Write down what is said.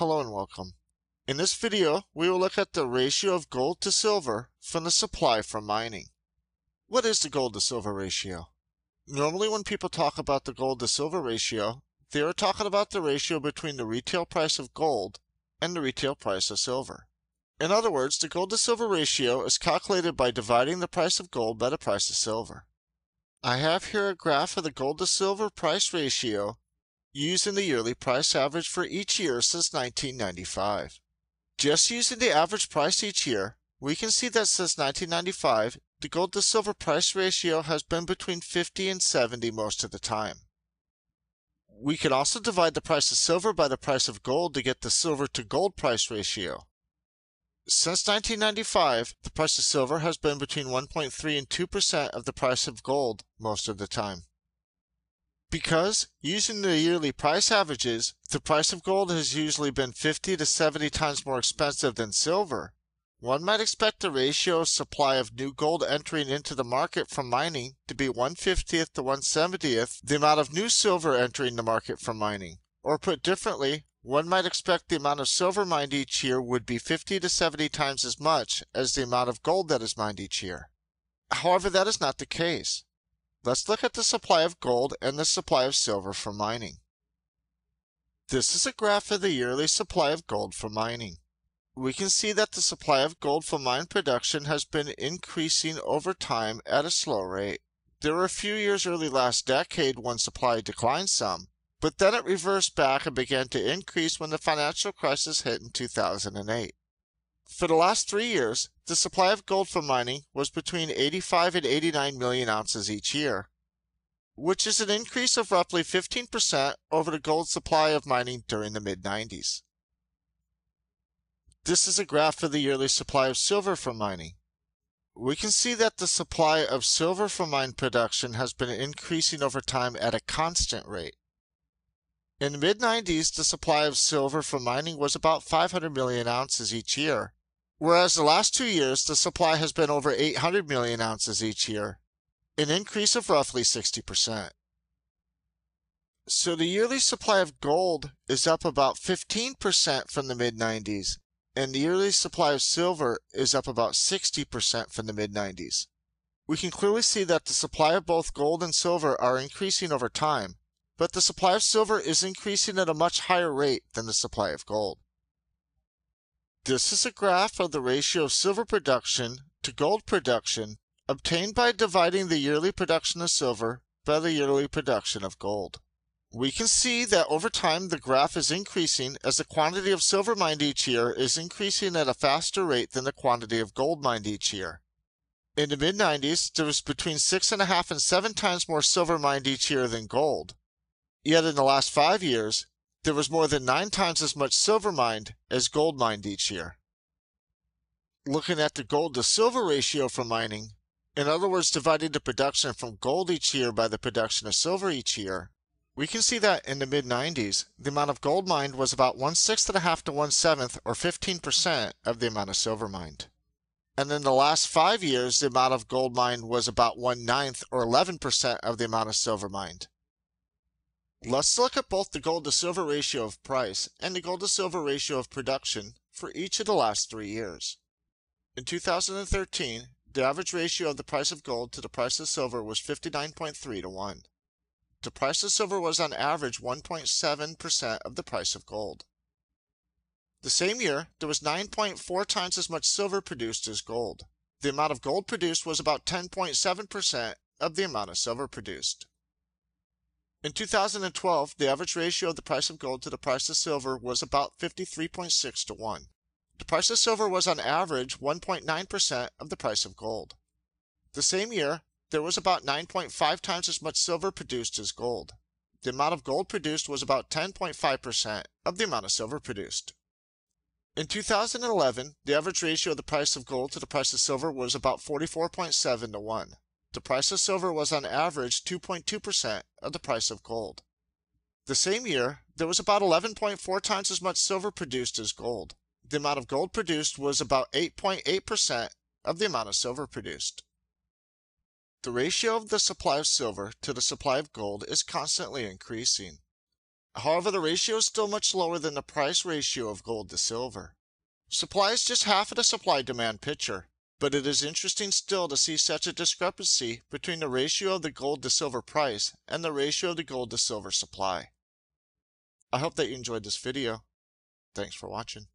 Hello and welcome. In this video, we will look at the ratio of gold to silver from the supply from mining. What is the gold to silver ratio? Normally when people talk about the gold to silver ratio, they are talking about the ratio between the retail price of gold and the retail price of silver. In other words, the gold to silver ratio is calculated by dividing the price of gold by the price of silver. I have here a graph of the gold to silver price ratio using the yearly price average for each year since 1995. Just using the average price each year, we can see that since 1995, the gold to silver price ratio has been between 50 and 70 most of the time. We can also divide the price of silver by the price of gold to get the silver to gold price ratio. Since 1995, the price of silver has been between 1.3 and 2% of the price of gold most of the time. Because, using the yearly price averages, the price of gold has usually been 50 to 70 times more expensive than silver, one might expect the ratio of supply of new gold entering into the market from mining to be 1/50th to 1/70th the amount of new silver entering the market from mining. Or put differently, one might expect the amount of silver mined each year would be 50 to 70 times as much as the amount of gold that is mined each year. However, that is not the case. Let's look at the supply of gold and the supply of silver from mining. This is a graph of the yearly supply of gold from mining. We can see that the supply of gold from mine production has been increasing over time at a slow rate. There were a few years early last decade when supply declined some, but then it reversed back and began to increase when the financial crisis hit in 2008. For the last 3 years, the supply of gold from mining was between 85 and 89 million ounces each year, which is an increase of roughly 15% over the gold supply of mining during the mid-90s. This is a graph for the yearly supply of silver from mining. We can see that the supply of silver from mine production has been increasing over time at a constant rate. In the mid-90s, the supply of silver from mining was about 500 million ounces each year, whereas the last 2 years the supply has been over 800 million ounces each year, an increase of roughly 60%. So the yearly supply of gold is up about 15% from the mid-90s, and the yearly supply of silver is up about 60% from the mid-90s. We can clearly see that the supply of both gold and silver are increasing over time, but the supply of silver is increasing at a much higher rate than the supply of gold. This is a graph of the ratio of silver production to gold production obtained by dividing the yearly production of silver by the yearly production of gold. We can see that over time the graph is increasing as the quantity of silver mined each year is increasing at a faster rate than the quantity of gold mined each year. In the mid-90s, there was between 6.5 and 7 times more silver mined each year than gold. Yet in the last 5 years, there was more than 9 times as much silver mined as gold mined each year. Looking at the gold to silver ratio from mining, in other words dividing the production from gold each year by the production of silver each year, we can see that in the mid-90s, the amount of gold mined was about 1/6.5 to 1/7 or 15% of the amount of silver mined. And in the last 5 years, the amount of gold mined was about 1/9 or 11% of the amount of silver mined. Let's look at both the gold to silver ratio of price and the gold to silver ratio of production for each of the last 3 years. In 2013, the average ratio of the price of gold to the price of silver was 59.3 to 1. The price of silver was on average 1.7% of the price of gold. The same year, there was 9.4 times as much silver produced as gold. The amount of gold produced was about 10.7% of the amount of silver produced. In 2012, the average ratio of the price of gold to the price of silver was about 53.6 to 1. The price of silver was on average 1.9% of the price of gold. The same year, there was about 9.5 times as much silver produced as gold. The amount of gold produced was about 10.5% of the amount of silver produced. In 2011, the average ratio of the price of gold to the price of silver was about 44.7 to 1. The price of silver was on average 2.2% of the price of gold. The same year, there was about 11.4 times as much silver produced as gold. The amount of gold produced was about 8.8% of the amount of silver produced. The ratio of the supply of silver to the supply of gold is constantly increasing. However, the ratio is still much lower than the price ratio of gold to silver. Supply is just half of the supply-demand picture, but it is interesting still to see such a discrepancy between the ratio of the gold to silver price and the ratio of the gold to silver supply. I hope that you enjoyed this video. Thanks for watching.